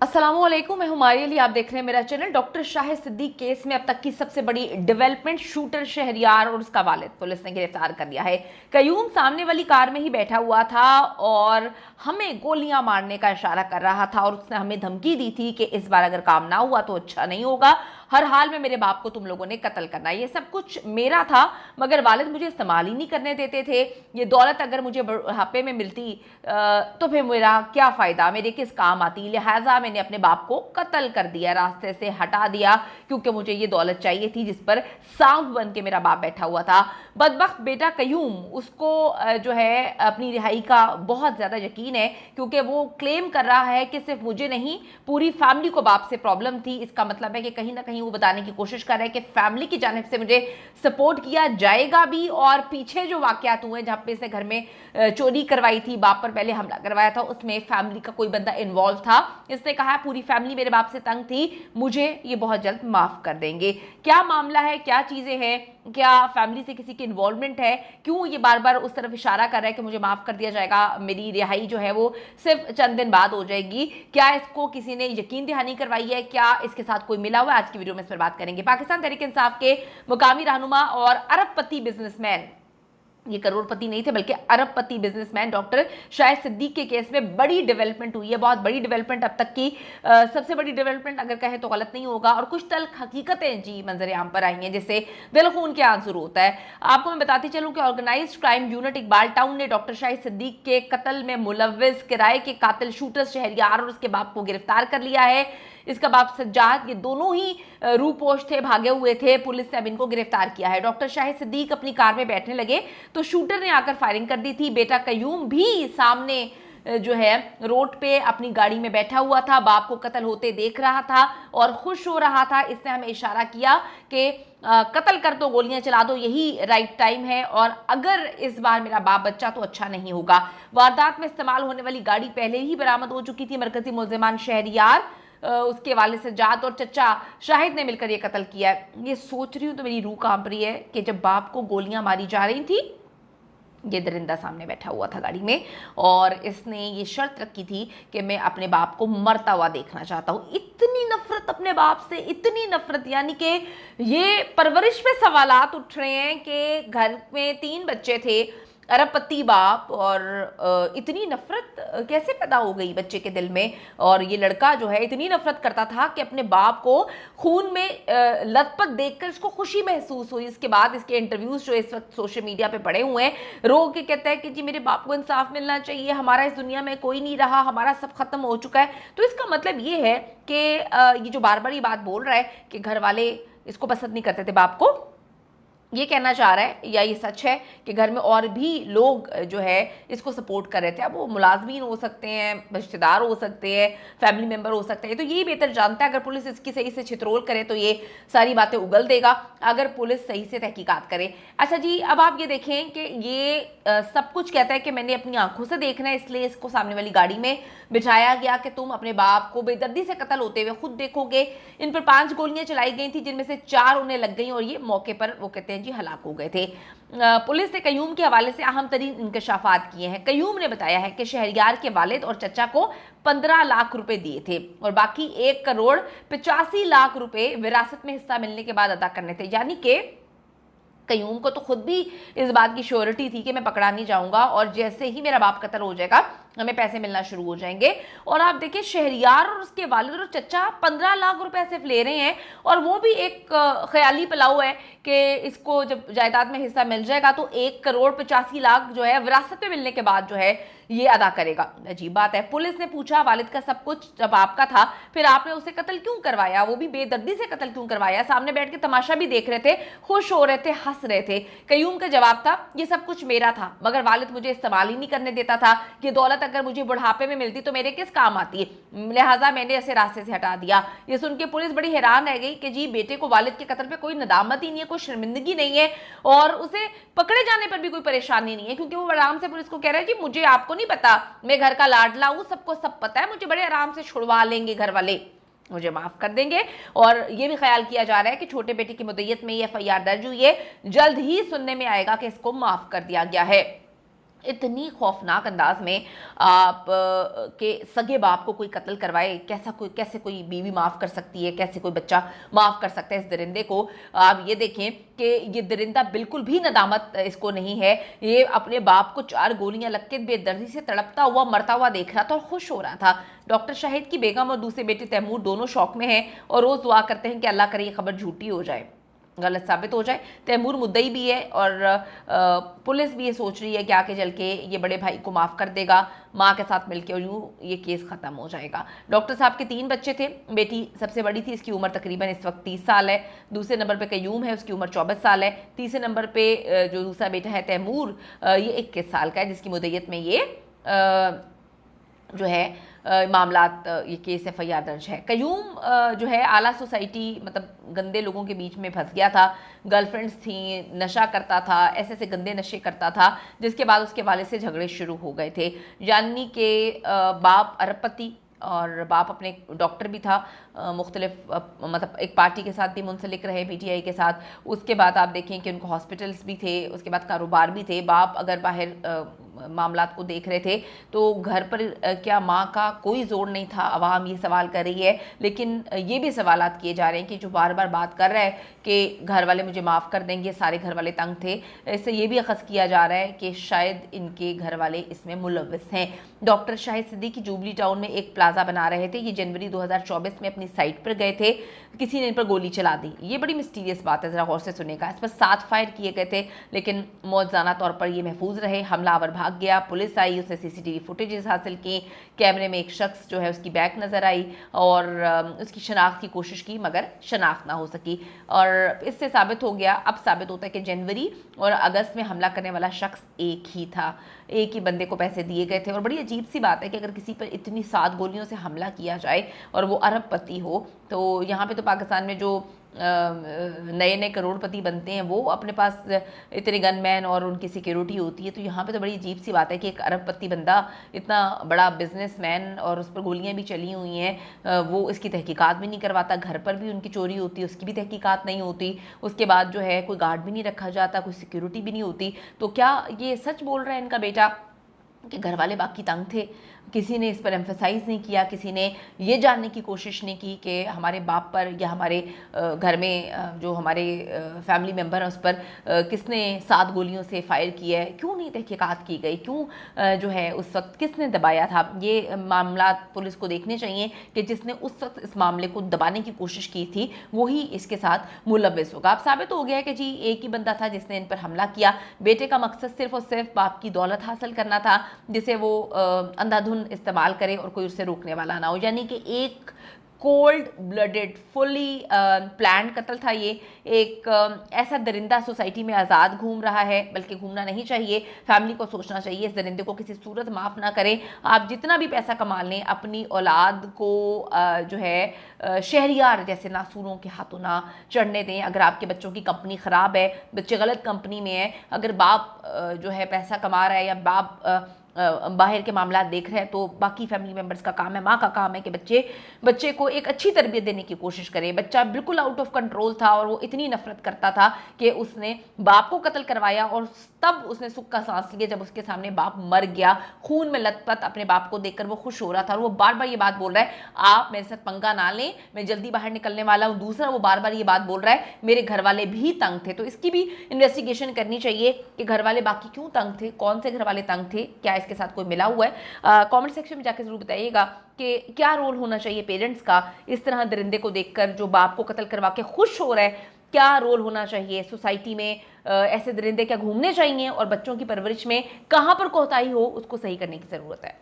अस्सलामुअलैकुम, मैं हुमायूं अली। आप देख रहे हैं मेरा channel. Doctor Shahid Siddique case में अब तक की सबसे बड़ी डेवलपमेंट, शूटर शहरयार और उसका वालिद पुलिस ने गिरफ्तार कर लिया है। कयूम सामने वाली कार में ही बैठा हुआ था और हमें गोलियां मारने का इशारा कर रहा था और उसने हमें धमकी दी थी कि इस बार अगर काम ना हुआ तो अच्छा नहीं होगा, हर हाल में मेरे बाप को तुम लोगों ने कत्ल करना। ये सब कुछ मेरा था, मगर वालिद मुझे इस्तेमाल ही नहीं करने देते थे। ये दौलत अगर मुझे बुढ़ापे में मिलती तो फिर मेरा क्या फ़ायदा, मेरे किस काम आती। लिहाजा मैंने अपने बाप को कत्ल कर दिया, रास्ते से हटा दिया, क्योंकि मुझे ये दौलत चाहिए थी जिस पर सांप बन के मेरा बाप बैठा हुआ था। बदबख्त बेटा कयूम, उसको जो है अपनी रिहाई का बहुत ज़्यादा यकीन है, क्योंकि वो क्लेम कर रहा है कि सिर्फ मुझे नहीं, पूरी फैमिली को बाप से प्रॉब्लम थी। इसका मतलब है कि कहीं ना कहीं वो बताने की कोशिश कर रहा है कि फैमिली की जानिब से मुझे सपोर्ट किया जाएगा भी। और पीछे जो वाकयात हुए जहाँ पे इसने घर में चोरी करवाई थी, बाप पर पहले हमला करवाया था, उसमें फैमिली का कोई बंदा इन्वॉल्व था। इसने कहा पूरी फैमिली मेरे बाप से तंग थी, मुझे ये बहुत जल्द माफ कर देंगे। क्या मामला है, क्या चीजें हैं, क्या फैमिली से किसी की इन्वॉल्वमेंट है, क्यों ये बार बार उस तरफ इशारा कर रहा है कि मुझे माफ कर दिया जाएगा, मेरी रिहाई जो है वो सिर्फ चंद दिन बाद हो जाएगी। क्या इसको किसी ने यकीन दहानी करवाई है, क्या इसके साथ कोई मिला हुआ है? आज की वीडियो में इस पर बात करेंगे। पाकिस्तान तहरीक इंसाफ के मुकामी रहनुमा और अरबपति बिजनेसमैन, ये करोड़पति नहीं थे बल्कि अरबपति बिजनेसमैन डॉक्टर शाहिद सिद्दीक के केस में बड़ी डेवलपमेंट हुई है। बहुत बड़ी डेवलपमेंट, अब तक की सबसे बड़ी डेवलपमेंट अगर कहें तो गलत नहीं होगा। और कुछ तल्ख हकीकतें जी मंजर आम पर आई हैं जिससे दिल खून के आंसू होता है। आपको मैं बताती चलूं कि organised crime unit Iqbal town ने डॉक्टर शाहिद सिद्दीक के कत्ल में मुलव्विस किराए के कातिल शूटर शहरयार और उसके बाप को गिरफ्तार कर लिया है। इसका बाप सज्जाद, ये दोनों ही रूपोश थे, भागे हुए थे। पुलिस ने अब इनको गिरफ्तार किया है। डॉक्टर शाहिद सिद्दीक अपनी कार में बैठने लगे तो शूटर ने आकर फायरिंग कर दी थी। बेटा कयूम भी सामने जो है रोड पे अपनी गाड़ी में बैठा हुआ था, बाप को कत्ल होते देख रहा था और खुश हो रहा था। इसने हमें इशारा किया कि कत्ल कर दो, गोलियां चला दो, यही राइट टाइम है और अगर इस बार मेरा बाप बच्चा तो अच्छा नहीं होगा। वारदात में इस्तेमाल होने वाली गाड़ी पहले ही बरामद हो चुकी थी। मरकजी मुलजिमान शहरियार, उसके वालिद सज्जाद और चचा शाहिद ने मिलकर ये कत्ल किया है। ये सोच रही हूँ तो मेरी रूह कांप रही है कि जब बाप को गोलियां मारी जा रही थी, ये दरिंदा सामने बैठा हुआ था गाड़ी में और इसने ये शर्त रखी थी कि मैं अपने बाप को मरता हुआ देखना चाहता हूँ। इतनी नफरत अपने बाप से, इतनी नफरत, यानी कि ये परवरिश पे सवालात उठ रहे हैं कि घर में 3 बच्चे थे, अरबपति बाप, और इतनी नफरत कैसे पैदा हो गई बच्चे के दिल में। और ये लड़का जो है इतनी नफरत करता था कि अपने बाप को खून में लथपथ देखकर इसको खुशी महसूस हुई। इसके बाद इसके इंटरव्यूज जो इस वक्त सोशल मीडिया पे पड़े हुए हैं, रो के कहता है कि जी मेरे बाप को इंसाफ मिलना चाहिए, हमारा इस दुनिया में कोई नहीं रहा, हमारा सब खत्म हो चुका है। तो इसका मतलब ये है कि ये जो बार बार ये बात बोल रहा है कि घर वाले इसको पसंद नहीं करते थे बाप को, ये कहना चाह रहा है या ये सच है कि घर में और भी लोग जो है इसको सपोर्ट कर रहे थे। अब वो मुलाजमीन हो सकते हैं, रिश्तेदार हो सकते हैं, फैमिली मेंबर हो सकते हैं, तो ये बेहतर जानता है। अगर पुलिस इसकी सही से छितरोल करे तो ये सारी बातें उगल देगा, अगर पुलिस सही से तहकीकात करे। अच्छा जी, अब आप ये देखें कि ये सब कुछ कहता है कि मैंने अपनी आंखों से देखना है, इसलिए इसको सामने वाली गाड़ी में बिठाया गया कि तुम अपने बाप को बेदर्दी से कत्ल होते हुए खुद देखोगे। इन पर 5 गोलियां चलाई गई थी जिनमें से 4 उन्हें लग गई और ये मौके पर वो कहते हैं जी हलाक हो गए थे। पुलिस ने कयूम के हवाले से अहम तरीन इंकशाफात किए हैं। कयूम ने बताया है कि शहरयार के वालिद और चचा को 15 लाख रुपए दिए थे और बाकी 1 करोड़ 85 लाख रुपए विरासत में हिस्सा मिलने के बाद अदा करने थे। यानी कि कयूम को तो खुद भी इस बात की श्योरिटी थी कि मैं पकड़ा नहीं जाऊंगा और जैसे ही मेरा बाप कत्ल हो जाएगा हमें पैसे मिलना शुरू हो जाएंगे। और आप देखिए शहरयार और उसके वालिद और चचा 15 लाख रुपए सिर्फ ले रहे हैं और वो भी एक ख्याली पलाव है कि इसको जब जायदाद में हिस्सा मिल जाएगा तो 1 करोड़ 85 लाख जो है विरासत में मिलने के बाद जो है ये अदा करेगा। अजीब बात है। पुलिस ने पूछा वालिद का सब कुछ जब आपका था फिर आपने उसे कत्ल क्यों करवाया, वो भी बेदर्दी से कत्ल क्यों करवाया, सामने बैठ के तमाशा भी देख रहे थे, खुश हो रहे थे, हंस रहे थे। कयूम का जवाब था ये सब कुछ मेरा था मगर वालिद मुझे इस्तेमाल ही नहीं करने देता था। ये दौलत अगर मुझे बुढ़ापे में मिलती तो मेरे किस काम आती, लिहाजा मैंने इसे रास्ते से हटा दिया। ये सुन के पुलिस बड़ी हैरान रह गई कि जी बेटे को वालिद के कत्ल पे कोई नदामत ही नहीं है, कोई शर्मिंदगी नहीं है और उसे पकड़े जाने पर भी कोई परेशानी नहीं है, क्योंकि वो आराम से पुलिस को कह रहा है कि मुझे आपको नहीं पता, मैं घर का लाडला हूं, सबको सब पता है, मुझे बड़े आराम से छुड़वा लेंगे घर वाले, मुझे माफ कर देंगे। और ये भी ख्याल किया जा रहा है कि छोटे बेटे की मुद्दत में ये FIR दर्ज हुई है, जल्द ही सुनने में आएगा कि इसको माफ कर दिया गया है। इतनी खौफनाक अंदाज में आप के सगे बाप को कोई कत्ल करवाए, कैसे कोई बीवी माफ़ कर सकती है, कैसे कोई बच्चा माफ़ कर सकता है इस दरिंदे को। आप ये देखें कि ये दरिंदा बिल्कुल भी नदामत इसको नहीं है। ये अपने बाप को 4 गोलियां लग के बेदर्दी से तड़पता हुआ मरता हुआ देख रहा था और खुश हो रहा था। डॉक्टर शाहिद की बेगम और दूसरे बेटे तैमूर दोनों शौक में हैं और रोज़ दुआ करते हैं कि अल्लाह करे ये खबर झूठी हो जाए, गलत साबित हो जाए। तैमूर मुद्दई भी है और पुलिस भी ये सोच रही है कि आके चल के ये बड़े भाई को माफ़ कर देगा माँ के साथ मिलके और यूँ ये केस ख़त्म हो जाएगा। डॉक्टर साहब के 3 बच्चे थे, बेटी सबसे बड़ी थी, इसकी उम्र तकरीबन इस वक्त 30 साल है। दूसरे नंबर पे कयूम है, उसकी उम्र 24 साल है। तीसरे नंबर पे जो दूसरा बेटा है तैमूर, ये 21 साल का है, जिसकी मुद्दईयत में ये जो है मामलात ये केस FIR दर्ज है। कयूम जो है आला सोसाइटी मतलब गंदे लोगों के बीच में फंस गया था, गर्लफ्रेंड्स थी, नशा करता था, ऐसे गंदे नशे करता था, जिसके बाद उसके वाले से झगड़े शुरू हो गए थे। यानी कि बाप अरबपति और बाप अपने डॉक्टर भी था, मुख्तलिफ मतलब एक पार्टी के साथ भी मुंसलिक रहे PTI के साथ। उसके बाद आप देखें कि उनको हॉस्पिटल्स भी थे, उसके बाद कारोबार भी थे। बाप अगर बाहर मामलात को देख रहे थे तो घर पर क्या माँ का कोई जोर नहीं था। अवाम ये सवाल कर रही है, लेकिन ये भी सवालात किए जा रहे हैं कि जो बार बार बात कर रहा है कि घर वाले मुझे माफ़ कर देंगे, सारे घर वाले तंग थे, इससे ये भी अखज़ किया जा रहा है कि शायद इनके घर वाले इसमें मुलव्विस हैं। Doctor Shahid Siddiqui jubilee town में एक प्लाजा बना रहे थे, ये जनवरी 2024 में अपनी साइट पर गए थे, किसी ने इन पर गोली चला दी। ये बड़ी मिस्टीरियस बात है, ज़रा गौर से सुनेगा। इस पर 7 फायर किए गए थे, लेकिन मौजूदा तौर पर ये महफूज रहे। हमलावर भाग गया, पुलिस आई, उसने CCTV फुटेजेस हासिल की, कैमरे में एक शख्स जो है उसकी बैक नज़र आई और उसकी शनाख्त की कोशिश की मगर शनाख्त ना हो सकी। और इससे साबित हो गया, अब साबित होता है कि जनवरी और अगस्त में हमला करने वाला शख्स एक ही था, एक ही बंदे को पैसे दिए गए थे। और बड़ी अजीब सी बात है कि अगर किसी पर इतनी 7 गोलियों से हमला किया जाए और वो अरबपति हो, तो यहाँ पे तो पाकिस्तान में जो नए नए करोड़पति बनते हैं वो अपने पास इतने गनमैन और उनकी सिक्योरिटी होती है। तो यहाँ पे तो बड़ी अजीब सी बात है कि एक अरबपति बंदा, इतना बड़ा बिजनेसमैन, और उस पर गोलियाँ भी चली हुई हैं, वो इसकी तहकीकात भी नहीं करवाता। घर पर भी उनकी चोरी होती है, उसकी भी तहकीकात नहीं होती। उसके बाद जो है कोई गार्ड भी नहीं रखा जाता, कोई सिक्योरिटी भी नहीं होती। तो क्या ये सच बोल रहा है इनका बेटा कि घर वाले बाकी तंग थे? किसी ने इस पर एम्फेसाइज़ नहीं किया, किसी ने ये जानने की कोशिश नहीं की कि हमारे बाप पर या हमारे घर में जो हमारे फैमिली मेम्बर हैं उस पर किसने 7 गोलियों से फायर किया है, क्यों नहीं तहकीकात की गई, क्यों जो है उस वक्त किसने दबाया था। ये मामला पुलिस को देखने चाहिए कि जिसने उस वक्त इस मामले को दबाने की कोशिश की थी वही इसके साथ मुलव्विस होगा। अब साबित हो गया है कि जी एक ही बंदा था जिसने इन पर हमला किया। बेटे का मकसद सिर्फ और सिर्फ बाप की दौलत हासिल करना था, जिसे वो अंधाधुन इस्तेमाल करे और कोई उससे रोकने वाला ना हो। यानी कि एक कोल्ड ब्लडेड फुली प्लान्ड कत्ल था ये। एक ऐसा दरिंदा सोसाइटी में आज़ाद घूम रहा है, बल्कि घूमना नहीं चाहिए, फैमिली को सोचना चाहिए इस दरिंदे को किसी सूरत माफ़ ना करें। आप जितना भी पैसा कमा लें, अपनी औलाद को जो है शहरियार जैसे नासूरों के हाथों ना चढ़ने दें। अगर आपके बच्चों की कंपनी ख़राब है, बच्चे गलत कंपनी में है, अगर बाप जो है पैसा कमा रहा है या बाप बाहर के मामला देख रहे हैं, तो बाकी फैमिली मेम्बर्स का काम है, माँ का काम है कि बच्चे को एक अच्छी तरबियत देने की कोशिश करें। बच्चा बिल्कुल आउट ऑफ कंट्रोल था और वो इतनी नफरत करता था कि उसने बाप को कत्ल करवाया और तब उसने सुख का सांस लिया जब उसके सामने बाप मर गया। खून में लथपथ अपने बाप को देखकर वो खुश हो रहा था और वो बार बार ये बात बोल रहा है, आप मेरे साथ पंगा ना लें, मैं जल्दी बाहर निकलने वाला हूँ। दूसरा, वो बार बार ये बात बोल रहा है मेरे घर वाले भी तंग थे। तो इसकी भी इन्वेस्टिगेशन करनी चाहिए कि घर वाले बाकी क्यों तंग थे, कौन से घर वाले तंग थे, क्या इसके साथ कोई मिला हुआ है। कमेंट सेक्शन में जाकर जरूर बताइएगा कि क्या रोल होना चाहिए पेरेंट्स का इस तरह दरिंदे को देखकर जो बाप को कत्ल करवा के खुश हो रहा है। क्या रोल होना चाहिए सोसाइटी में, ऐसे दरिंदे क्या घूमने चाहिए, और बच्चों की परवरिश में कहाँ पर कोताही हो उसको सही करने की ज़रूरत है।